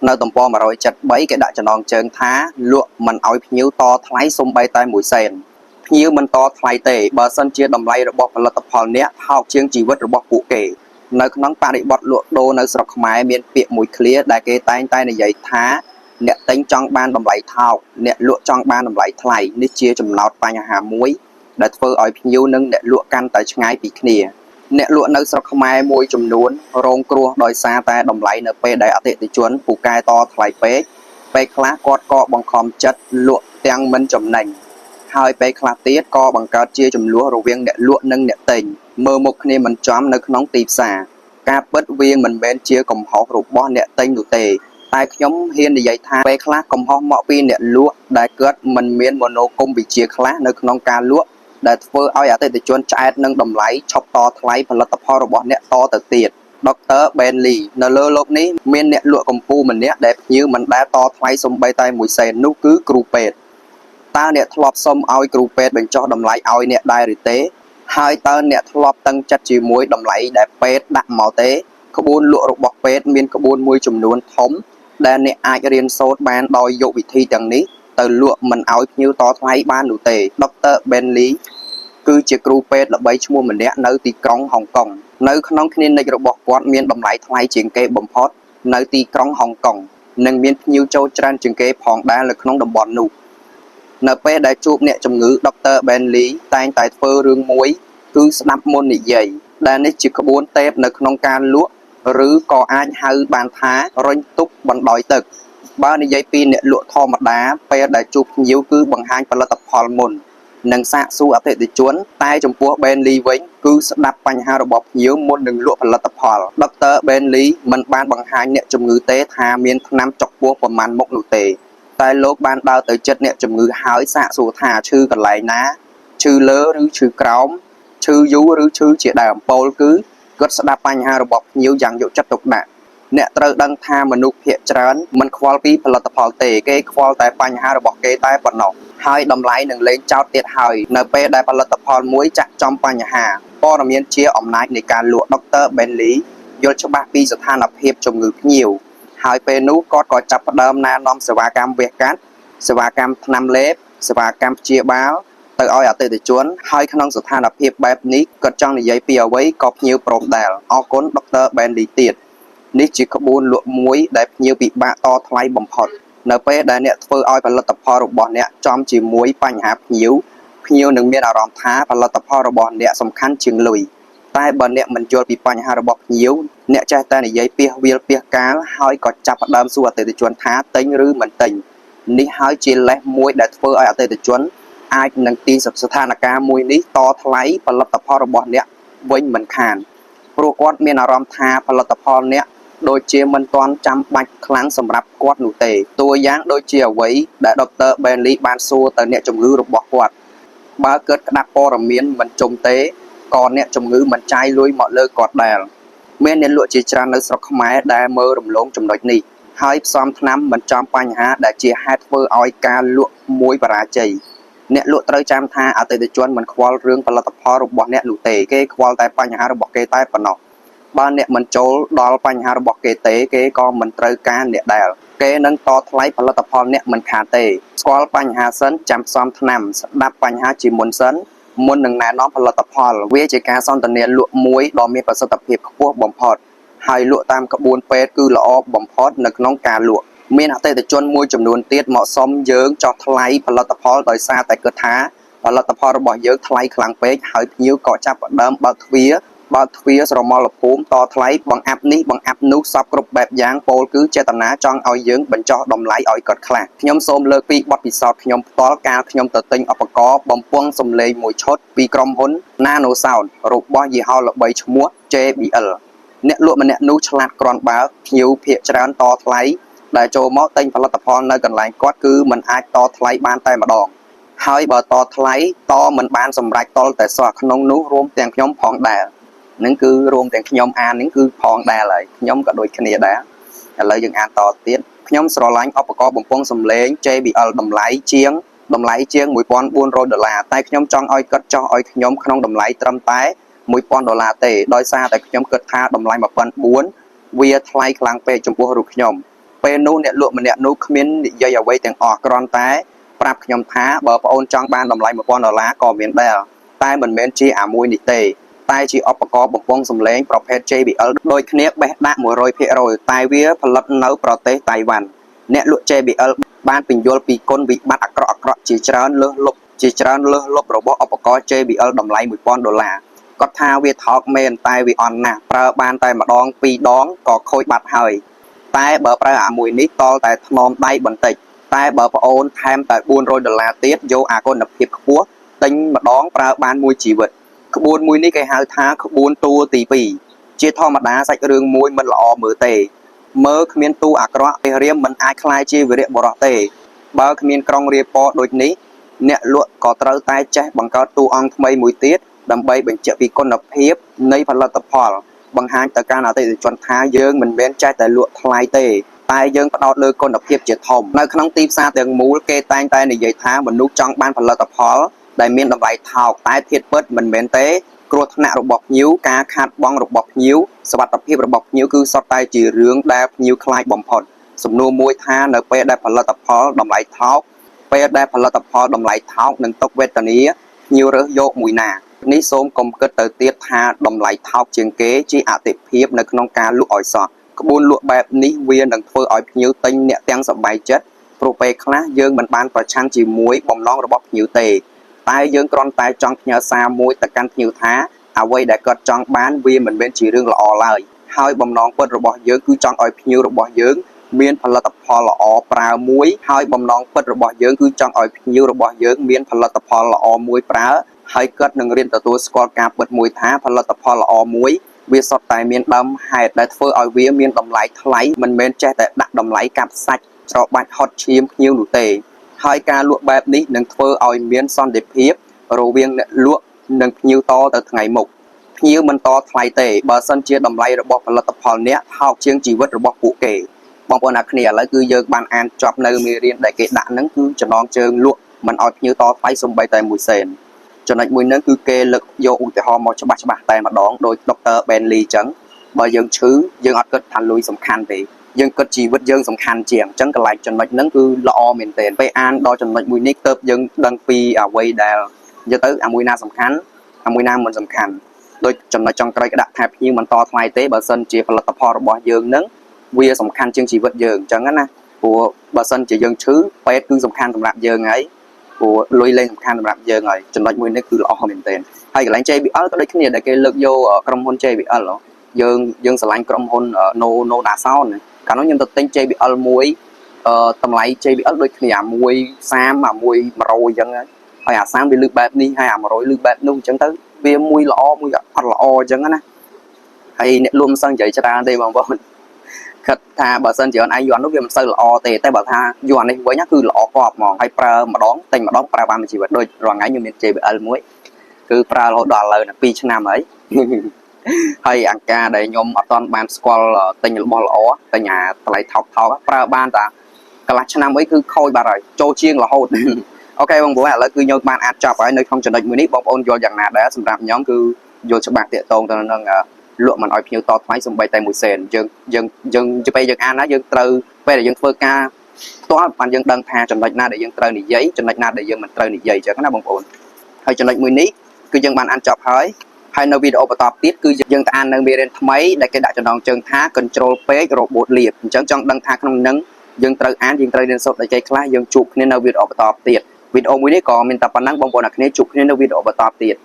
នៅតំព173គេដាក់ចំណងជើងថាលក់មិនឲ្យភ្ញៀវតថ្លៃសំបីតែ1សេនភ្ញៀវមិនតថ្លៃទេបើសិនជាតម្លៃរបស់ផលិតផលអ្នកថោកជាងជីវិតរបស់ពួកគេនៅក្នុងបរិបទលក់ដូរនៅស្រុកខ្មែរមានពាក្យមួយឃ្លាដែលគេតែងតែនិយាយថាអ្នកទិញចង់បានតម្លៃថោកអ្នកលក់ចង់បានតម្លៃថ្លៃនេះជាចំណោទបញ្ហាមួយដែលធ្វើឲ្យភ្ញៀវនិងអ្នកលក់កាន់តែឆ្ងាយពីគ្នាអ្នកលក់នៅស្រុកខ្មែរមួយចំនួនរងគ្រោះដោយសារតែតម្លៃនៅពេលដែលអតិថិជនពូកែតថ្លៃពេលខ្លះគាត់ក៏បង្ខំចិត្តលក់ទាំងមិនចំណេញហើយពេលខ្លះទៀតក៏បង្កើតជាចំនួនរវាងអ្នកលក់និងអ្នកទិញមើលមុខគ្នាមិនចំនៅក្នុងទីផ្សារការពិតវាមិនមែនជាកំហុសរបស់អ្នកទិញនោះទេតែខ្ញុំហ៊ាននិយាយថាពេលខ្លះកំហុសមកពីអ្នកលក់ដែលគាត់មិនមានមនោគមវិជ្ជាខ្លះនៅក្នុងការលក់ដែលធ្វើឲ្យអតិថិជនឆ្អែតនឹងតម្លៃឈប់តថ្លៃផលិតផលរបស់អ្នកតទៅទៀតដុកទ័រ Benly នៅលើโลกនេះមានអ្នកលក់កំពូលម្នាក់ដែលភ្ញៀវមិនដែលតថ្លៃសំបីតែ1សេននោះគឺគ្រូពេទ្យតើអ្នកធ្លាប់សុំឲ្យគ្រូពេទ្យបញ្ចុះតម្លៃឲ្យអ្នកដែរឬទេហើយតើអ្នកធ្លាប់តឹងចិត្តជាមួយតម្លៃដែលពេទ្យដាក់មកទេក្បួនលក់របស់ពេទ្យមានក្បួនមួយចំនួនធំដែលអ្នកអាចរៀនសូត្របានដោយយកវិធីទាំងនេះទៅលក់មិនឲ្យភ្ញៀវតថ្លៃបាននោះទេដុកទ័រ Benly គឺជាគ្រូពេទ្យល្បីឈ្មោះម្នាក់នៅទីក្រុងហុងកុងនៅក្នុងគ្លីនិករបស់គាត់មានតម្លៃថ្លៃជាងគេបំផុតនៅទីក្រុងហុងកុងនិងមានភ្ញៀវចូលច្រើនជាងគេផងដែរនៅក្នុងតំបន់នោះនៅពេលដែលជួបអ្នកជំងឺដុកទ័រ Benly តែងតែធ្វើរឿងមួយគឺស្ដាប់មុននិយាយដែលនេះជាក្បួនទេពនៅក្នុងការលក់ឬក៏អាចហៅបានថារុញទុកបណ្ដោយទឹកបើនិយាយពីអ្នកលក់ធម្មតាពេលដែលជួបភ្ញៀវគឺបង្ហាញផលិតផលមុននិងសាកសួរអតិថិជនតែចំពោះ Benly វិញគឺស្ដាប់បញ្ហារបស់ភ្ញៀវមុននឹងលក់ផលិតផលដុកទ័រ Benly មិនបានបង្ហាញអ្នកជំងឺទេថាមានថ្នាំចុកពោះប្រមាណមុខនោះទេតែលោកបានដើរទៅជិតអ្នកជំងឺហើយសាកសួរថាឈឺកន្លែងណាឈឺលើឬឈឺក្រោមឈឺយូរឬឈឺជាដើមពោលគឺគាត់ស្ដាប់បញ្ហារបស់ភ្ញៀវយ៉ាងយកចិត្តទុកដាក់អ្នកត្រូវដឹងថាមនុស្សភាគច្រើនមិនខ្វល់ពីផលិតផលទេគេខ្វល់តែបញ្ហារបស់គេតែប៉ុណ្ណោះហើយតម្លៃនឹងលេងចោតទៀតហើយនៅពេលដែលផលិតផលមួយចាក់ចំបញ្ហាព័ត៌មានជាអំណាចនៃការលក់ដុកទ័រ Benly យល់ច្បាស់ពីស្ថានភាពជំងឺភ្ញៀវហើយពេលនោះគាត់ក៏ចាប់ផ្ដើមណែនាំសេវាកម្មវះកាត់សេវាកម្មថ្នាំលេបសេវាកម្មព្យាបាលទៅឲ្យអតិថិជនហើយក្នុងស្ថានភាពបែបនេះគាត់ចង់និយាយពីអ្វីក៏ភ្ញៀវព្រមដែរអរគុណដុកទ័រ Benly ទៀតនេះជាក្បួនលក់មួយដែលភ្ញៀវពិបាកតថ្លៃបំផុតនៅពេលដែលអ្នកធ្វើឲ្យផលិតផលរបស់អ្នកចំជាមួយបញ្ហាភ្ញៀវនឹងមានអារម្មណ៍ថាផលិតផលរបស់អ្នកសំខាន់ជាងលុយតែបើអ្នកមិនយល់ពីបញ្ហារបស់ភ្ញៀវអ្នកចេះតែនិយាយពាសវាលពាសកាលហើយក៏ចាប់ផ្ដើមសួរអតិថិជនថាទិញឬមិនទិញនេះហើយជាលេសមួយដែលធ្វើឲ្យអតិថិជនអាចនឹងទីស្ថានភាពមួយនេះតថ្លៃផលិតផលរបស់អ្នកវិញមិនខានព្រោះគាត់មានអារម្មណ៍ថាផលិតផលអ្នកដូចជាមិនទាន់ចាំបាច់ខ្លាំងសម្រាប់គាត់នោះទេតួយ៉ាងដូចជាអ្វីដែលដុកទ័រ Benly បានសួរទៅអ្នកជំងឺរបស់គាត់បើកើតក្តាប់ព័ត៌មានមិនចុំទេក៏អ្នកជំងឺមិនចាយលុយមកលើគាត់ដែរមានអ្នកលក់ជាច្រើននៅស្រុកខ្មែរដែលមើលរំលងចំណុចនេះហើយផ្សំថ្នាំមិនចំបញ្ហាដែលជាហេតុធ្វើឲ្យការលក់មួយបរាជ័យអ្នកលក់ត្រូវចាំថាអតិថិជនមិនខ្វល់រឿងផលិតផលរបស់អ្នកនោះទេគេខ្វល់តែបញ្ហារបស់គេតែប៉ុណ្ណោះបើអ្នកមិនចូលដល់បញ្ហារបស់គេទេគេក៏មិនត្រូវការអ្នកដែរគេនឹងតថ្លៃផលិតផលអ្នកមិនខាតទេស្គាល់បញ្ហាសិនចាំផ្សំថ្នាំស្ដាប់បញ្ហាជាមុនសិនមុននឹងណែនាំផលិតផលវាជាការសន្ទនាលក់មួយដ៏មានប្រសិទ្ធភាពខ្ពស់បំផុតហើយលក់តាមក្បួនពេទ្យគឺល្អបំផុតនៅក្នុងការលក់មានអតិថិជនមួយចំនួនទៀតមកសុំយើងចុះថ្លៃផលិតផលដោយសារតែគិតថាផលិតផលរបស់យើងថ្លៃខ្លាំងពេកហើយភ្ញៀវក៏ចាប់ផ្ដើមបើកទ្វារស្រមោលភូមិតថ្លៃបង្អាប់នេះបង្អាប់នោះសពគ្រប់បែបយ៉ាងពោលគឺចេតនាចង់ឲ្យយើងបញ្ចុះតម្លៃឲ្យគាត់ខ្លះខ្ញុំសូមលើកពីបទពិសោធន៍ខ្ញុំផ្ទាល់កាលខ្ញុំទៅទិញឧបករណ៍បំពង់សំឡេងមួយឈុតពីក្រុមហ៊ុន Nano Sound របស់យីហោល្បីឈ្មោះ JBL អ្នកលក់ម្នាក់នោះឆ្លាតគ្រាន់បើភ្ញៀវភាគច្រើនតថ្លៃដែលចូលមកទិញផលិតផលនៅកន្លែងគាត់គឺមិនអាចតថ្លៃបានតែម្ដងហើយបើតថ្លៃតមិនបានសម្រេចតលតែសោះក្នុងនោះរួមទាំងខ្ញុំផងដែរនឹងគឺរួមទាំងខ្ញុំអាននឹងគឺផងដែរហើយខ្ញុំក៏ដូចគ្នាដែរឥឡូវយើងអានតទៀតខ្ញុំស្រឡាញ់ឧបករណ៍បំពង់សំឡេង JBL តម្លៃជាង$1,400តែខ្ញុំចង់ឲ្យគាត់ចុះឲ្យខ្ញុំក្នុងតម្លៃត្រឹមតែ$1,000ទេដោយសារតែខ្ញុំគិតថាតម្លៃ$1,400វាថ្លៃខ្លាំងពេកចំពោះរូបខ្ញុំ ពេលនោះអ្នកលក់ម្នាក់នោះគ្មាននិយាយអ្វីទាំងអស់គ្រាន់តែប្រាប់ខ្ញុំថាបើប្អូនចង់បានតម្លៃ$1000ក៏មានដែរតែមិនមែនជាអាមួយនេះទេតែជាឧបករណ៍បំពងសំឡេងប្រភេទ JBL ដូចគ្នាបេះដាក់100%តែវាផលិតនៅប្រទេសតៃវ៉ាន់អ្នកលក់ JBL បានពន្យល់ពីគុណវិបត្តិអាក្រក់ជាច្រើនលើសលប់របស់ឧបករណ៍ JBL តម្លៃ$1000គាត់ថាវាថោកមែនតែវាអន់ណាស់ប្រើបានតែម្ដងពីរដងក៏ខូចបាត់ហើយតែបើប្រើអាមួយនេះតតែថ្នមដៃបន្តិចតែបើប្អូនថែមតែ$400ទៀតយកអាគុណភាពខ្ពស់ទិញម្ដងប្រើបានមួយជីវិតក្បួនមួយនេះគេហៅថាក្បួនតួទី2ជាធម្មតាសាច់រឿងមួយមិនល្អមើលទេមើលគ្មានតួអាក្រក់ទេរៀមមិនអាចខ្លាយជាវីរៈបុរសទេបើគ្មានក្រុងរាពណ៌ដូចនេះអ្នកលក់ក៏ត្រូវតែចេះបង្កើតតួអង្គថ្មីមួយទៀតដើម្បីបញ្ជាក់ពីគុណភាពនៃផលិតផលបង្ហាញទៅកាន់អតិថិជនថាយើងមិនមែនចេះតែលក់ថ្លៃទេតែយើងផ្ដោតលើគុណភាពជាធំនៅក្នុងទីផ្សារទាំងមូលគេតែងតែនិយាយថាមនុស្សចង់បានផលិតផលដែលមានតម្លៃថោកតែធាតុពិតមិនមែនទេគ្រោះថ្នាក់របស់ភ្ញៀវការខាតបង់របស់ភ្ញៀវសុវត្ថិភាពរបស់ភ្ញៀវគឺសុទ្ធតែជារឿងដែលភ្ញៀវខ្លាចបំផុតសំណួរមួយថានៅពេលដែលផលិតផលតម្លៃថោកនឹងຕົកវេទនាភ្ញៀវរើសយកមួយណានេះសូមកុំគិតទៅទៀតថាតម្លៃថោកជាងគេជាអតិភិបនៅក្នុងការលក់ឲ្យសោះក្បួនលក់បែបនេះវានឹងធ្វើឲ្យភ្ញៀវទិញអ្នកទាំងសប្បាយចិត្តព្រោះពេលខ្លះយើងមិនបានប្រឆាំងជាមួយបំណងរបស់ភ្ញៀវទេតែយើងគ្រាន់តែចង់ផ្ញើសារមួយទៅកាន់ភ្ញៀវថាអ្វីដែលគាត់ចង់បានវាមិនមែនជារឿងល្អឡើយហើយបំណងពិតរបស់យើងគឺចង់ឲ្យភ្ញៀវរបស់យើងមានផលិតផលល្អប្រើមួយហើយបំណងពិតរបស់យើងគឺចង់ឲ្យភ្ញៀវរបស់យើងមានផលិតផលល្អមួយប្រើហើយគាត់នឹងរៀនទទួលស្គាល់ការពិតមួយថាផលិតផលល្អមួយវាសុទ្ធតែមានដើមហេតុដែលធ្វើឲ្យវាមានតម្លៃថ្លៃមិនមែនចេះតែដាក់តម្លៃកាប់សាច់ច្របាច់ហត់ឈាមភ្ញៀវនោះទេហើយការលក់បែបនេះនឹងធ្វើឲ្យមានសន្តិភាពរវាងអ្នកលក់និងភ្ញៀវតទៅថ្ងៃមុខភ្ញៀវមិនតថ្លៃទេបើសិនជាតម្លៃរបស់ផលិតផលអ្នកថោកជាងជីវិតរបស់ពួកគេបងប្អូនអ្នកគ្នាឥឡូវគឺយើងបានអានចប់នៅមេរៀនដែលគេដាក់ហ្នឹងគឺចំណងជើងលក់មិនឲ្យភ្ញៀវតថ្លៃសំបីតែ1សេនចំណុចមួយហ្នឹងគឺគេលើកយកឧទាហរណ៍មកច្បាស់តែម្ដងដោយដុកទ័រ Bentley អញ្ចឹងបើយើងឈឺយើងអត់គិតថាលុយសំខាន់ទេយើងគិតជីវិតយើងសំខាន់ជាងអញ្ចឹងកន្លែងចំណុចហ្នឹងគឺល្អមែនទែនពេលអានដល់ចំណុចមួយនេះទៅយើងដឹងពីអ្វីដែលនិយាយទៅអាមួយណាសំខាន់អាមួយណាមិនសំខាន់ដូចចំណុចចុងក្រោយក៏ដាក់ថាភ្ញៀវមិនតថ្លៃទេបើសិនជាផលិតផលរបស់យើងហ្នឹងវាសំខាន់ជាងជីវិតយើងអញ្ចឹងណាព្រោះបើសិនជាយើងឈឺពេទ្យគឺសំខាន់សម្រាប់យើងហើយព្រោះលុយលេងសំខាន់សម្រាប់យើងហើយចំណុចមួយនេះគឺល្អមែនទែនហើយកន្លែង JBL ក៏ដូចគ្នាដែលគេលើកយកក្រុមហ៊ុន JBL យើងឆ្លាញ់ក្រុមហ៊ុន Noda Sound កាលនោះខ្ញុំទៅទិញ JBL មួយតម្លៃ JBL ដូចគ្នាអាមួយ30អាមួយ100អញ្ចឹងហើយអា30វាលឺបែបនេះហើយអា100លឺបែបនោះអញ្ចឹងទៅវាមួយល្អមួយអត់ល្អអញ្ចឹងណាហើយអ្នកលក់មិនសឹងនិយាយច្រើនទេបងប្អូនគិតថាបើសិនជាអនឯងយន់នោះវាមិនសូវល្អទេតែបើថាយន់នេះវិញគឺល្អកប់ហ្មងហើយប្រើម្ដងទិញម្ដងប្រើបានមួយជីវិតដូចរាល់ថ្ងៃខ្ញុំមាន JBL មួយគឺប្រើរហូតដល់ឥឡូវណា2ឆ្នាំហើយហើយអង្ការដែលខ្ញុំអត់ទាន់បានស្គាល់ទិញរបស់ល្អទិញអាតម្លៃថោកប្រើបានតាកន្លះឆ្នាំអីគឺខូចបាត់ហើយចូលជាងរហូតអូខេបងប្អូនឥឡូវគឺខ្ញុំបានអាចចប់ហើយនៅក្នុងចំណុចមួយនេះបងប្អូនយល់យ៉ាងណាដែរសម្រាប់ខ្ញុំគឺយល់ច្បាស់តាក់ទងទៅនឹងលក់មិនឲ្យភ្ញៀវតថ្លៃសំបីតែ1សេនយើងពេលយើងអានណាយើងត្រូវពេលដែលយើងធ្វើការផ្ទាល់បានយើងដឹងថាចំណុចណាដែលយើងត្រូវនិយាយចំណុចណាដែលយើងមិនត្រូវនិយាយអញ្ចឹងណាបងប្អូនហើយចំណុចមួយនេះគឺយើងបានអានចប់ហើយនៅវីដេអូបន្តទៀតគឺយើងទៅអាននៅមេរៀនថ្មីដែលគេដាក់ចំណងជើងថា control page robot លាបអញ្ចឹងចង់ដឹងថាក្នុងនឹងយើងត្រូវអានយើងត្រូវរៀនសូត្រដល់ចៃខ្លះយើងជួបគ្នានៅវីដេអូបន្តទៀតវីដេអូមួយនេះក៏មានតែប៉ុណ្ណឹងបងប្អូនអ្នកគ្នាជួបគ្នានៅវីដេអូបន្តទៀត